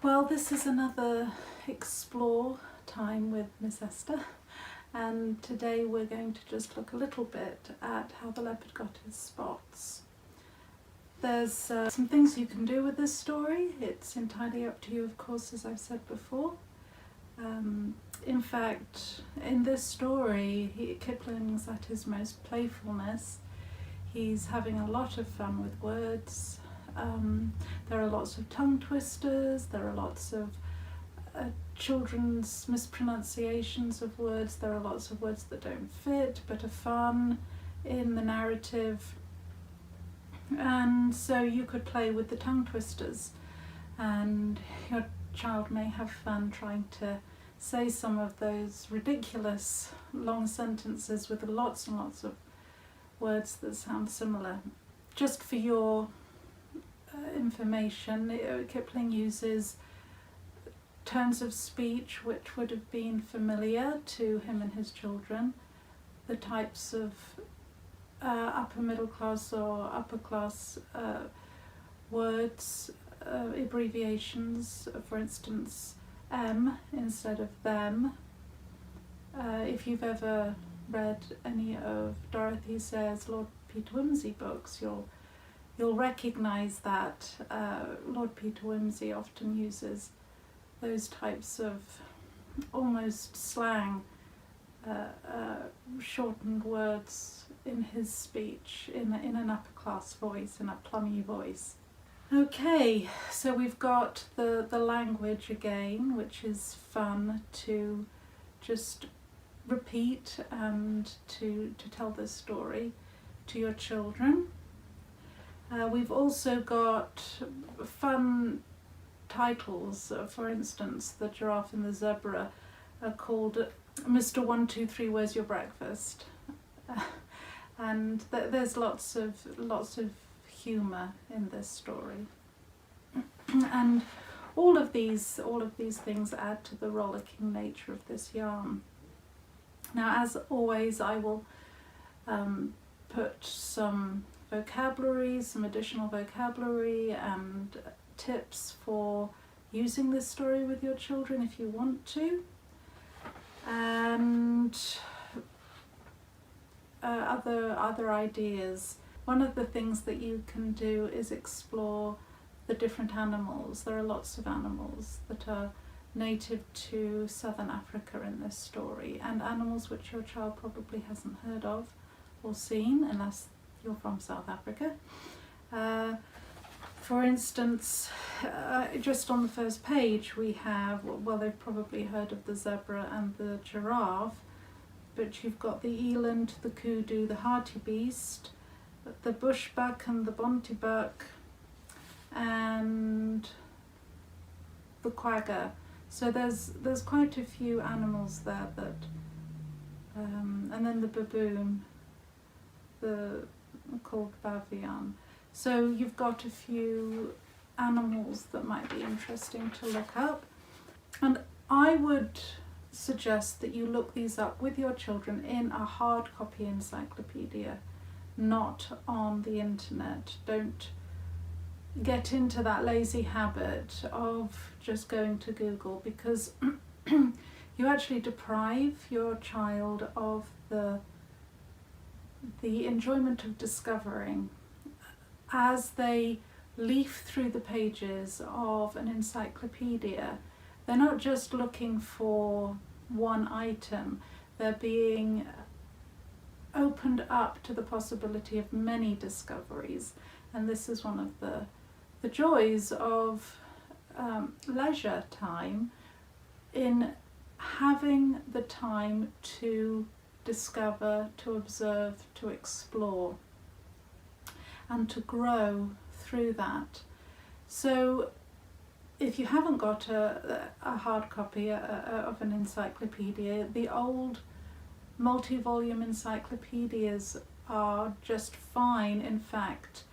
Well, this is another explore time with Miss Esther, and today we're going to just look a little bit at how the leopard got his spots. There's some things you can do with this story. It's entirely up to you, of course, as I've said before. In fact, in this story, Kipling's at his most playfulness. He's having a lot of fun with words. There are lots of tongue twisters, there are lots of children's mispronunciations of words, there are lots of words that don't fit but are fun in the narrative. And so you could play with the tongue twisters, and your child may have fun trying to say some of those ridiculous long sentences with lots and lots of words that sound similar. Just for your information, Kipling uses turns of speech which would have been familiar to him and his children, the types of upper middle class or upper class words, abbreviations, for instance M instead of them. If you've ever read any of Dorothy Sayers' Lord Peter Wimsey books, you'll recognise that Lord Peter Wimsey often uses those types of almost slang, shortened words in his speech in an upper class voice, in a plummy voice. Okay, so we've got the language again, which is fun to just repeat and to tell this story to your children. We've also got fun titles. For instance, the giraffe and the zebra are called Mr. 123, Where's Your Breakfast? And there's lots of humour in this story. And all of these things add to the rollicking nature of this yarn. Now, as always, I will put some vocabulary, some additional vocabulary and tips for using this story with your children if you want to, and other ideas. One of the things that you can do is explore the different animals. There are lots of animals that are native to Southern Africa in this story, and animals which your child probably hasn't heard of or seen unless you're from South Africa. For instance, just on the first page we have, well, they've probably heard of the zebra and the giraffe, but you've got the eland, the kudu, the hartebeest, the bushbuck and the bontebuck, and the quagga. So there's quite a few animals there that, and then the baboon, called bavian. So you've got a few animals that might be interesting to look up, and I would suggest that you look these up with your children in a hard copy encyclopedia, not on the internet. Don't get into that lazy habit of just going to Google, because you actually deprive your child of the enjoyment of discovering. As they leaf through the pages of an encyclopedia, they're not just looking for one item, they're being opened up to the possibility of many discoveries. And this is one of the joys of leisure time, in having the time to discover, to observe, to explore, and to grow through that. So if you haven't got a hard copy of an encyclopedia, the old multi-volume encyclopedias are just fine. In fact,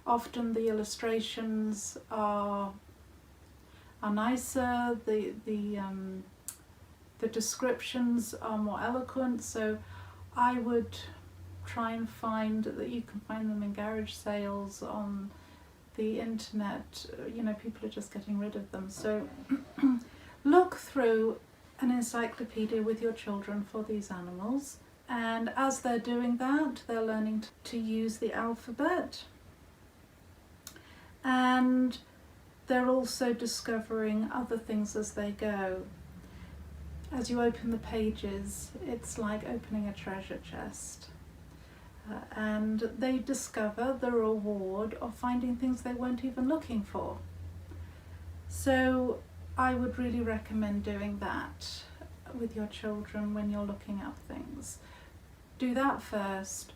often the illustrations are nicer, the descriptions are more eloquent, so I would try and find that you can find them in garage sales on the internet, people are just getting rid of them. So look through an encyclopedia with your children for these animals, and as they're doing that, they're learning to use the alphabet, and they're also discovering other things as they go. As you open the pages, it's like opening a treasure chest. And they discover the reward of finding things they weren't even looking for. So I would really recommend doing that with your children when you're looking up things. Do that first.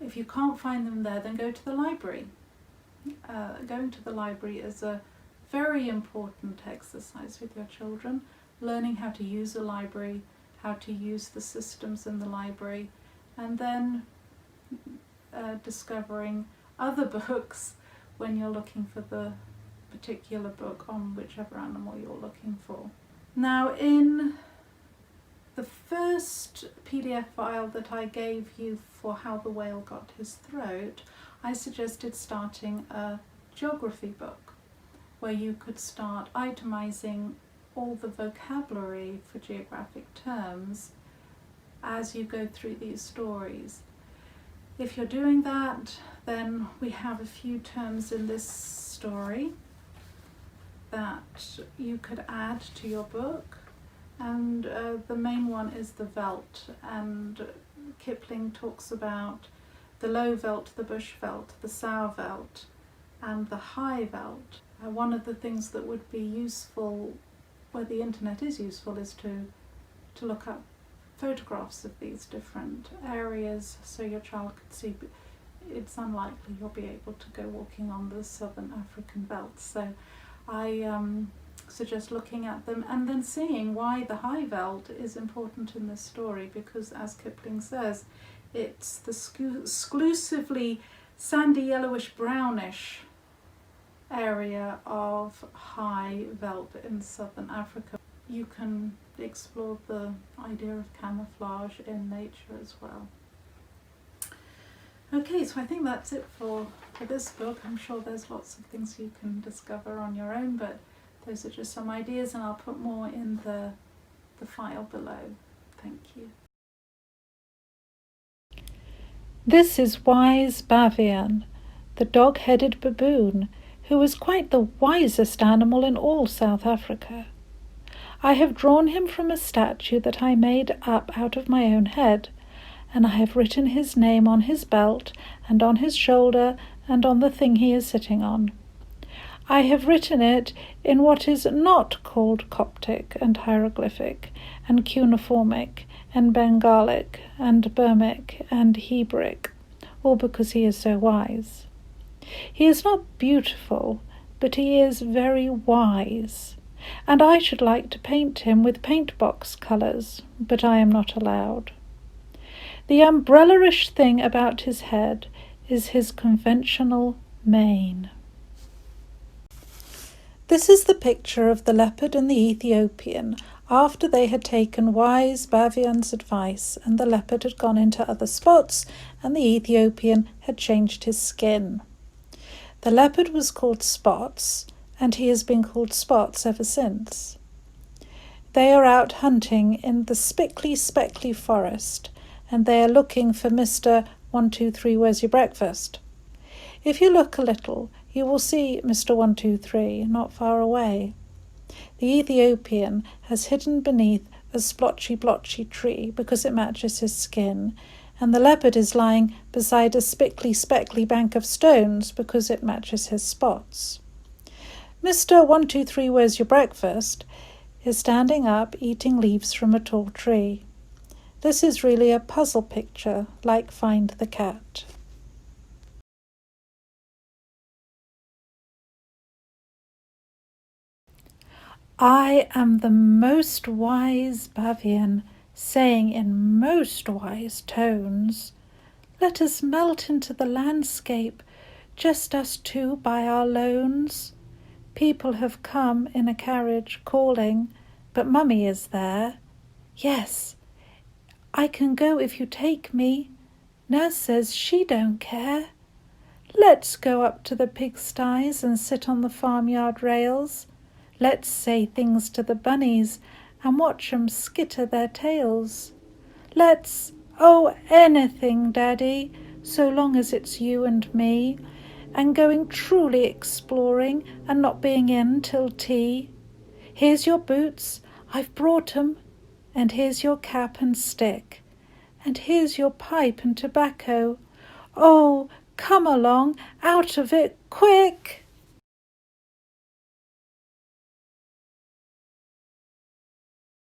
If you can't find them there, then go to the library. Going to the library is a very important exercise with your children. Learning how to use a library, how to use the systems in the library, and then discovering other books when you're looking for the particular book on whichever animal you're looking for. Now, in the first PDF file that I gave you for How the Whale Got His Throat, I suggested starting a geography book where you could start itemizing all the vocabulary for geographic terms as you go through these stories. If you're doing that, then we have a few terms in this story that you could add to your book, and the main one is the veldt, and Kipling talks about the low veldt, the bush veldt, the sow veldt, and the high veldt. One of the things that would be useful, where the internet is useful, is to look up photographs of these different areas so your child could see. It's unlikely you'll be able to go walking on the southern African veldt, so I suggest looking at them and then seeing why the high veldt is important in this story, because as Kipling says, it's the exclusively sandy yellowish brownish area of high veldt in southern Africa. You can explore the idea of camouflage in nature as well. Okay, so I think that's it for this book. I'm sure there's lots of things you can discover on your own, but those are just some ideas, and I'll put more in the file below. Thank you. This is wise Bavian, the dog-headed baboon, who is quite the wisest animal in all South Africa. I have drawn him from a statue that I made up out of my own head, and I have written his name on his belt and on his shoulder and on the thing he is sitting on. I have written it in what is not called Coptic and hieroglyphic and cuneiformic and Bengalic and Burmic and Hebraic, all because he is so wise. He is not beautiful, but he is very wise, and I should like to paint him with paint-box colours, but I am not allowed. The umbrella-ish thing about his head is his conventional mane. This is the picture of the leopard and the Ethiopian after they had taken wise Bavian's advice, and the leopard had gone into other spots and the Ethiopian had changed his skin. The leopard was called Spots, and he has been called Spots ever since. They are out hunting in the spickly, speckly forest, and they are looking for Mr. 123, where's your breakfast? If you look a little, you will see Mr. 123 not far away. The Ethiopian has hidden beneath a splotchy-blotchy tree because it matches his skin, and the leopard is lying beside a spickly, speckly bank of stones because it matches his spots. Mr. 123, where's your breakfast? Is standing up eating leaves from a tall tree. This is really a puzzle picture, like Find the Cat. I am the most wise Bavian, saying in most wise tones, let us melt into the landscape, just us two by our lones. People have come in a carriage calling, but Mummy is there. Yes, I can go if you take me. Nurse says she don't care. Let's go up to the pigsties and sit on the farmyard rails. Let's say things to the bunnies and watch 'em skitter their tails. Let's, oh, anything, Daddy, so long as it's you and me, and going truly exploring and not being in till tea. Here's your boots, I've brought 'em, and here's your cap and stick, and here's your pipe and tobacco. Oh, come along, out of it, quick!